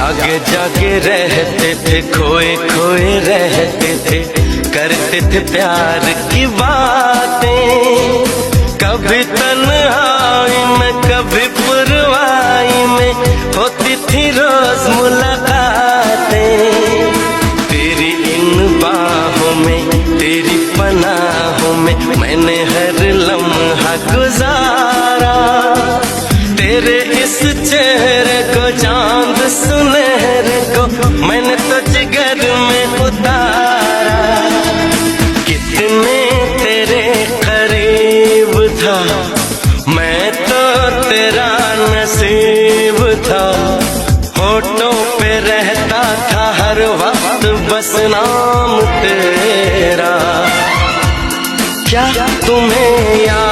जागे जागे रहते थे, खोए खोए रहते थे, करते थे प्यार की बातें। कभी तन्हाई में कभी पुरवाई में होती थी रोज मुलाकातें। तेरी इन बाहों में, तेरी पनाहों में मैंने हर लम्हा गुजारा। तेरे इस चेहरे को, चांद सुनहरे को मैंने तो जिगर में उतारा। कितने तेरे करीब था, मैं तो तेरा नसीब था। होठों पे रहता था हर वक्त बस नाम तेरा। क्या तुम्हें याद